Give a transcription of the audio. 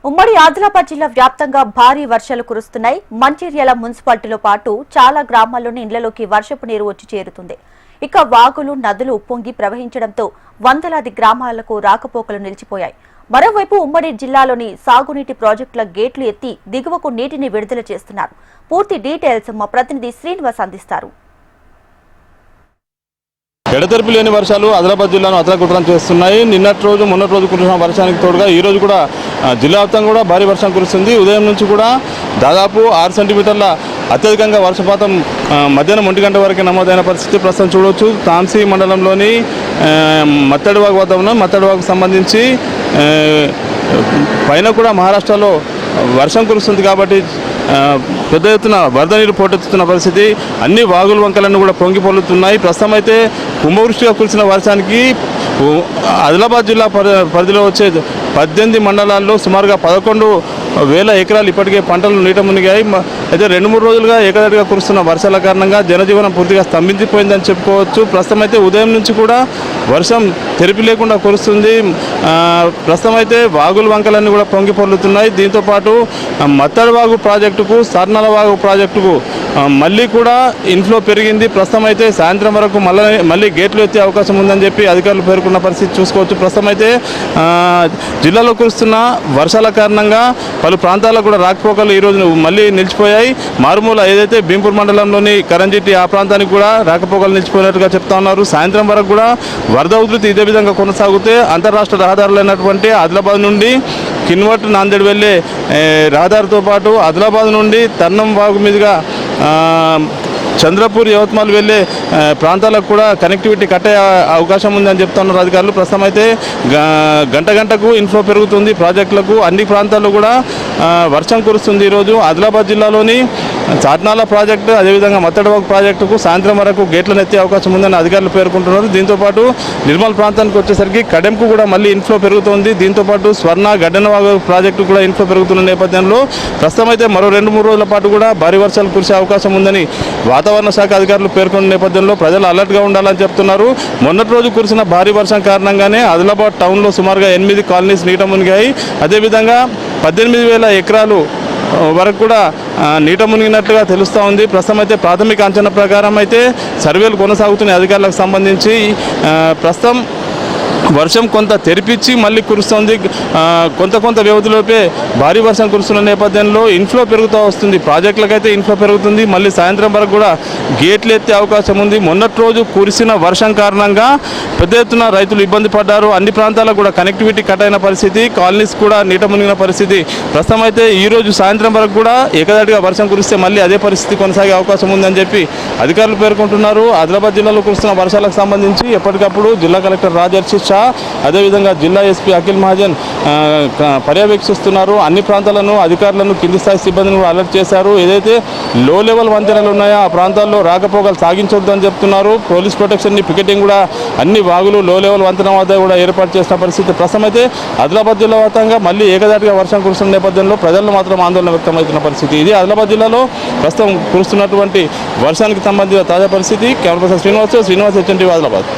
ఉమ్మడి ఆదిలాబాద్ జిల్లా వ్యాప్తంగా భారీ వర్షాలు కురుస్తున్నాయి. మంచిర్యాల మున్సిపాలిటీలో పాటు చాలా గ్రామాల్లోని ఇళ్లలోకి వర్షపు నీరు వచ్చి చేరుతుంది. ఇక వాగులు, నదులు ఉప్పొంగి ప్రవహించడంతో వందలాది గ్రామాలకు రాకపోకలు నిలిచిపోయాయి. మరోవైపు ఉమ్మడి జిల్లాలోని సాగునీటి ప్రాజెక్టుల గేట్లు ఎత్తి దిగువకు నీటిని విడుదల చేస్తున్నారు. పూర్తి డీటెయిల్స్ మా ప్రతినిధి శ్రీనివాస్ అందిస్తారు. ఎడతెరిపి లేని వర్షాలు ఆదిలాబాద్ జిల్లాను అతలాకుతలం చేస్తున్నాయి. నిన్నటి రోజు మొన్నటి రోజు కురిసిన వర్షానికి తోడుగా ఈ రోజు కూడా జిల్లా వ్యాప్తంగా కూడా భారీ వర్షం కురుస్తుంది. ఉదయం నుంచి కూడా దాదాపు 6 సెంటీమీటర్ల అత్యధికంగా వర్షపాతం మధ్యాహ్నం 1 గంట వరకు నమోదైన పరిస్థితి ప్రస్తుతం చూడవచ్చు. తాంసీ మండలంలోని మత్తడివాగు వద్ద ఉన్న మత్తడివాగుకు సంబంధించి పైన కూడా మహారాష్ట్రలో వర్షం కురుస్తుంది కాబట్టి పెద్ద ఎత్తున వరద నీరు పోటెత్తుతున్న పరిస్థితి. అన్ని వాగులు వంకలన్నీ కూడా పొంగి పొల్లుతున్నాయి. ప్రస్తుతం అయితే కుంభవృష్టిగా కురిసిన వర్షానికి ఆదిలాబాద్ జిల్లా పరిధిలో వచ్చే 18 మండలాల్లో సుమారుగా 11,000 ఎకరాలు ఇప్పటికే పంటలు నీట మునిగాయి. అయితే 2-3 రోజులుగా ఏకదాటిగా కురుస్తున్న వర్షాల కారణంగా జనజీవనం పూర్తిగా స్తంభించిపోయిందని చెప్పుకోవచ్చు. ప్రస్తుతం అయితే ఉదయం నుంచి కూడా వర్షం తెరిపి లేకుండా కురుస్తుంది. ప్రస్తుతం అయితే వాగులు వంకలన్నీ కూడా పొంగి పొర్లుతున్నాయి. దీంతోపాటు మత్తడివాగు ప్రాజెక్టుకు, సర్నల వాగు ప్రాజెక్టుకు మళ్ళీ కూడా ఇన్ఫ్లో పెరిగింది. ప్రస్తుతం అయితే సాయంత్రం వరకు మళ్ళీ గేట్లు ఎత్తే అవకాశం ఉందని చెప్పి అధికారులు పేర్కొన్న పరిస్థితి చూసుకోవచ్చు. ప్రస్తుతం అయితే జిల్లాలో కురుస్తున్న వర్షాల కారణంగా పలు ప్రాంతాలకు కూడా రాకపోకలు ఈరోజు మళ్ళీ నిలిచిపోయాయి. మారుమూల ఏదైతే భీంపూర్ మండలంలోని కరంజిట్టి ఆ ప్రాంతానికి కూడా రాకపోకలు నిలిచిపోయినట్టుగా చెప్తా ఉన్నారు. సాయంత్రం వరకు కూడా వరద ఉధృతి ఇదే విధంగా కొనసాగితే అంతర్రాష్ట్ర రహదారులైనటువంటి ఆదిలాబాద్ నుండి కిన్వట్, నాందేడ్ వెళ్లే రహదారితో పాటు ఆదిలాబాద్ నుండి తర్నం వాగు మీదుగా చంద్రపూర్, యవత్మాల్ వెళ్లే ప్రాంతాలకు కూడా కనెక్టివిటీ కట్టే అవకాశం ఉందని చెప్తున్నారు అధికారులు. ప్రస్తుతం అయితే గంటకు ఇన్ఫ్లో పెరుగుతుంది ప్రాజెక్టులకు. అన్ని ప్రాంతాల్లో కూడా వర్షం కురుస్తుంది. ఈరోజు ఆదిలాబాద్ జిల్లాలోని చాట్నాల ప్రాజెక్టు, అదేవిధంగా మత్తడివాగు ప్రాజెక్టుకు సాయంత్రం వరకు గేట్లను ఎత్తే అవకాశం ఉందని అధికారులు పేర్కొంటున్నారు. దీంతోపాటు నిర్మల్ ప్రాంతానికి వచ్చేసరికి కడెంకు కూడా మళ్ళీ ఇన్ఫ్లో పెరుగుతోంది. దీంతోపాటు స్వర్ణ, గడ్డనవాగు ప్రాజెక్టు కూడా ఇన్ఫ్లో పెరుగుతున్న నేపథ్యంలో ప్రస్తుతం అయితే మరో 2-3 రోజుల పాటు కూడా భారీ వర్షాలు కురిసే అవకాశం ఉందని వాతావరణ శాఖ అధికారులు పేర్కొన్న నేపథ్యంలో ప్రజలు అలర్ట్గా ఉండాలని చెప్తున్నారు. మొన్నటి రోజు కురిసిన భారీ వర్షం కారణంగానే ఆదిలాబాద్ టౌన్లో సుమారుగా 8 కాలనీస్ నీట మునిగాయి. అదేవిధంగా 18,000 ఎకరాలు వరకు కూడా నీట మునిగినట్లుగా తెలుస్తూ ఉంది. ప్రస్తుతం అయితే ప్రాథమిక అంచనా ప్రకారం అయితే సర్వేలు కొనసాగుతున్న అధికారులకు సంబంధించి ప్రస్తుతం వర్షం కొంత తెరిపించి మళ్ళీ కురుస్తుంది. కొంత వ్యవధిలోపే భారీ వర్షం కురుస్తున్న నేపథ్యంలో ఇన్ఫ్లో పెరుగుతూ వస్తుంది. ప్రాజెక్టులకైతే ఇన్ఫ్లో పెరుగుతుంది. మళ్ళీ సాయంత్రం వరకు కూడా గేట్లు ఎత్తే అవకాశం ఉంది. మొన్నటి రోజు కురిసిన వర్షం కారణంగా పెద్ద ఎత్తున రైతులు ఇబ్బంది పడ్డారు. అన్ని ప్రాంతాలకు కూడా కనెక్టివిటీ కట్ అయిన పరిస్థితి, కాలనీస్ కూడా నీట మునిగిన పరిస్థితి. ప్రస్తుతం అయితే ఈరోజు సాయంత్రం వరకు కూడా ఏకదాటిగా వర్షం కురిస్తే మళ్ళీ అదే పరిస్థితి కొనసాగే అవకాశం ఉందని చెప్పి అధికారులు పేర్కొంటున్నారు. ఆదిలాబాద్ జిల్లాలో కురుస్తున్న వర్షాలకు సంబంధించి ఎప్పటికప్పుడు జిల్లా కలెక్టర్ రాజర్షి షా, అదేవిధంగా జిల్లా ఎస్పీ అఖిల్ మహాజన్ పర్యవేక్షిస్తున్నారు. అన్ని ప్రాంతాలను, అధికారులను, కింది స్థాయి సిబ్బందిని కూడా అలర్ట్ చేశారు. ఏదైతే లో లెవెల్ వంతెనలు ఉన్నాయో ఆ ప్రాంతాల్లో రాకపోకలు సాగించొద్దని చెప్తున్నారు. పోలీస్ ప్రొటెక్షన్ని, పికెటింగ్ కూడా అన్ని వాగులు, లో లెవెల్ వంతెన వద్ద కూడా ఏర్పాటు చేసిన పరిస్థితి. ప్రస్తుతం అయితే ఆదిలాబాద్ జిల్లా వ్యాప్తంగా మళ్ళీ ఏకదాటిగా వర్షం కురుస్తున్న నేపథ్యంలో ప్రజల్లో మాత్రం ఆందోళన వ్యక్తమవుతున్న పరిస్థితి. ఇది ఆదిలాబాద్ జిల్లాలో ప్రస్తుతం కురుస్తున్నటువంటి వర్షానికి సంబంధించిన తాజా పరిస్థితి. Camera person Srinivas, HNTV Adilabad.